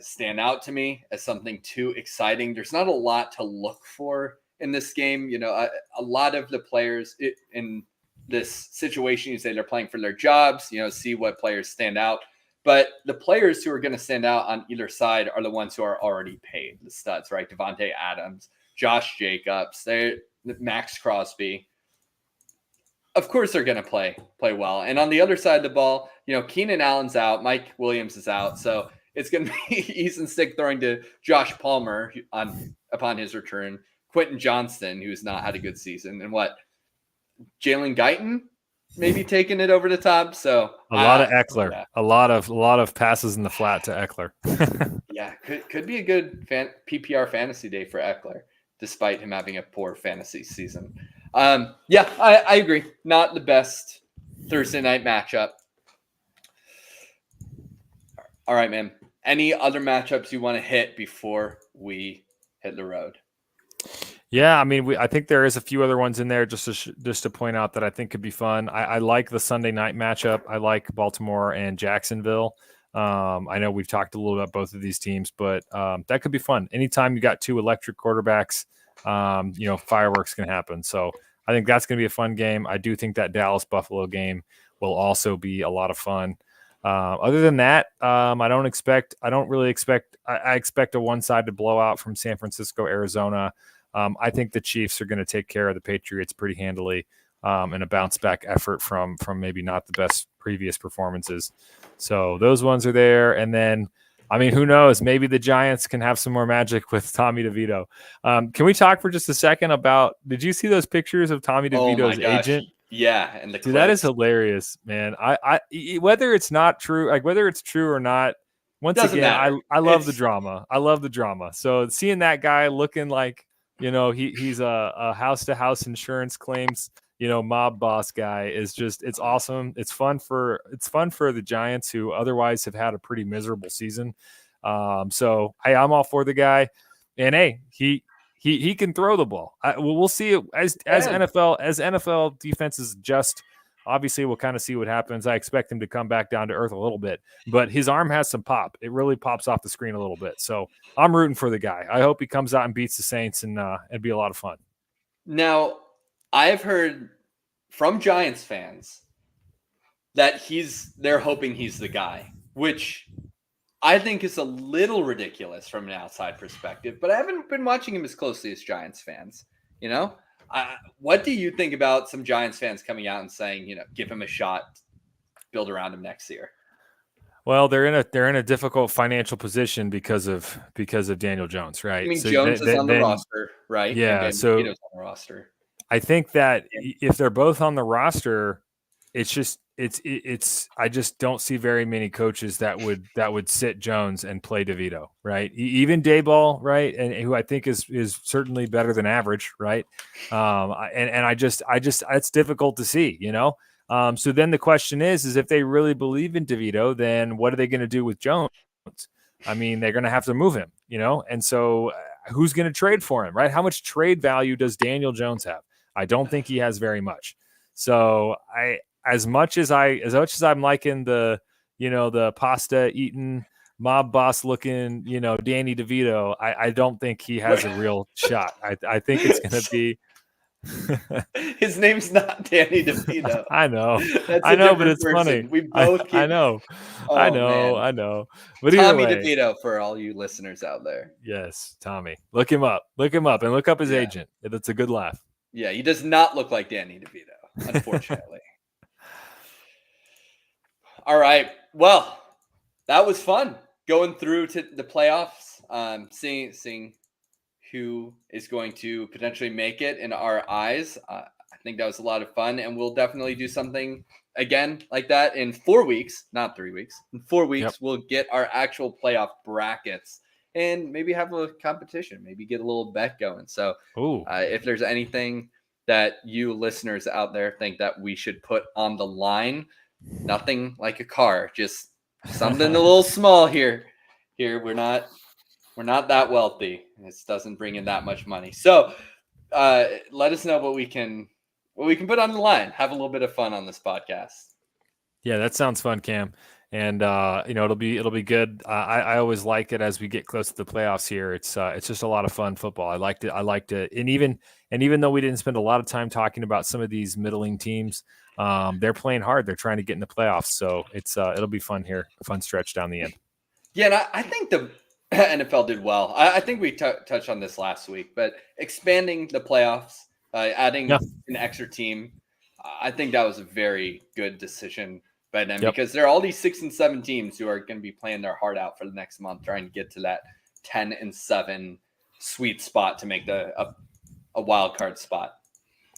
stand out to me as something too exciting. There's not a lot to look for in this game. You know, a lot of the players in this situation, you say they're playing for their jobs, you know, see what players stand out. But the players who are going to stand out on either side are the ones who are already paid, the studs, right? Devontae Adams, Josh Jacobs, Max Crosby. Of course they're going to play well. And on the other side of the ball, you know, Keenan Allen's out, Mike Williams is out. So it's going to be Easton Stick throwing to Josh Palmer upon his return, Quentin Johnston, who's not had a good season, and Jalen Guyton maybe taking it over the top. So a lot of Eckler, yeah. a lot of passes in the flat to Eckler. Yeah, could be a good PPR fantasy day for Eckler, despite him having a poor fantasy season. Yeah, I agree. Not the best Thursday night matchup. All right, man. Any other matchups you want to hit before we hit the road? Yeah, I mean, I think there is a few other ones in there just to point out that I think could be fun. I like the Sunday night matchup. I like Baltimore and Jacksonville. I know we've talked a little about both of these teams, but that could be fun. Anytime you got two electric quarterbacks, you know, fireworks can happen. So I think that's going to be a fun game. I do think that Dallas-Buffalo game will also be a lot of fun. Other than that, I expect a one-sided blowout from San Francisco, Arizona. I think the Chiefs are going to take care of the Patriots pretty handily, and a bounce-back effort from maybe not the best previous performances. So those ones are there. And then I mean, who knows? Maybe the Giants can have some more magic with Tommy DeVito. Can we talk for just a second about? Did you see those pictures of Tommy Oh my DeVito's gosh. agent? Yeah, and the Dude, that is clips. hilarious, man. Whether it's not true, like whether it's true or not, once Doesn't again, matter. I love the It's drama. I love the drama. So seeing that guy looking like, he's a house to house insurance claims, mob boss guy is just, it's awesome. It's fun for the Giants, who otherwise have had a pretty miserable season. So hey, I'm all for the guy, and hey, he can throw the ball. We'll see it as NFL defenses adjust. Obviously, we'll kind of see what happens. I expect him to come back down to earth a little bit, but his arm has some pop. It really pops off the screen a little bit. So I'm rooting for the guy. I hope he comes out and beats the Saints, and it'd be a lot of fun. Now, I've heard from Giants fans that they're hoping he's the guy, which I think is a little ridiculous from an outside perspective, but I haven't been watching him as closely as Giants fans. What do you think about some Giants fans coming out and saying, give him a shot, build around him next year? Well, they're in a difficult financial position because of Daniel Jones, right? I mean, Jones is on the roster, right? Yeah, and so Vito's on the roster. I think that if they're both on the roster, it's just I just don't see very many coaches that would sit Jones and play DeVito, right? Even Daboll, right, and who I think is certainly better than average, right? And I just it's difficult to see, So then the question is if they really believe in DeVito, then what are they going to do with Jones? I mean, they're going to have to move him, and so who's going to trade for him, right? How much trade value does Daniel Jones have? I don't think he has very much. So as much as I'm liking the, the pasta eating mob boss looking, Danny DeVito, I don't think he has a real shot. I think it's going to be. His name's not Danny DeVito. I know, but it's person. funny. We both. I know. I know. But Tommy either way, DeVito for all you listeners out there. Yes, Tommy. Look him up, and look up his agent. It's a good laugh. Yeah, he does not look like Danny DeVito, unfortunately. All right. Well, that was fun going through to the playoffs, seeing who is going to potentially make it in our eyes. I think that was a lot of fun, and we'll definitely do something again like that in 4 weeks, not 3 weeks. In 4 weeks, We'll get our actual playoff brackets and maybe have a competition, maybe get a little bet going. So if there's anything that you listeners out there think that we should put on the line, nothing like a car, just something a little small here. We're not that wealthy. This doesn't bring in that much money. So let us know what we can put on the line. Have a little bit of fun on this podcast. Yeah, that sounds fun, Cam. And it'll be good. I always like it as we get close to the playoffs here. It's just a lot of fun football. I liked it. And even though we didn't spend a lot of time talking about some of these middling teams, they're playing hard. They're trying to get in the playoffs. So it'll be fun here. A fun stretch down the end. Yeah, and I think the NFL did well. I think we touched on this last week, but expanding the playoffs, adding an extra team, I think that was a very good decision by them because there are all these 6 and 7 teams who are going to be playing their heart out for the next month, trying to get to that 10-7 sweet spot to make a wild card spot.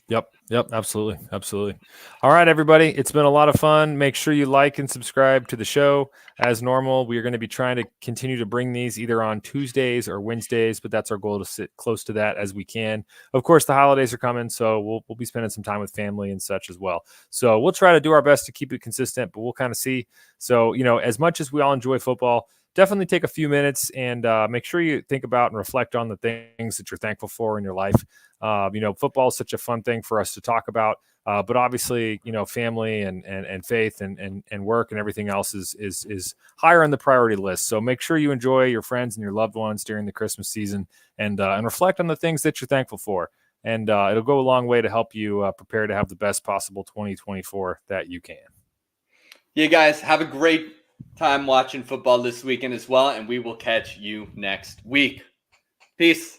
Yep, absolutely. All right, everybody, it's been a lot of fun. Make sure you like and subscribe to the show. As normal, we are going to be trying to continue to bring these either on Tuesdays or Wednesdays, but that's our goal, to sit close to that as we can. Of course, the holidays are coming, so we'll be spending some time with family and such as well. So we'll try to do our best to keep it consistent, but we'll kind of see. So, as much as we all enjoy football, definitely take a few minutes and make sure you think about and reflect on the things that you're thankful for in your life. Football is such a fun thing for us to talk about, but obviously, family and faith and work and everything else is higher on the priority list. So make sure you enjoy your friends and your loved ones during the Christmas season and reflect on the things that you're thankful for. And it'll go a long way to help you prepare to have the best possible 2024 that you can. Yeah, guys, have a great time watching football this weekend as well, and we will catch you next week. Peace.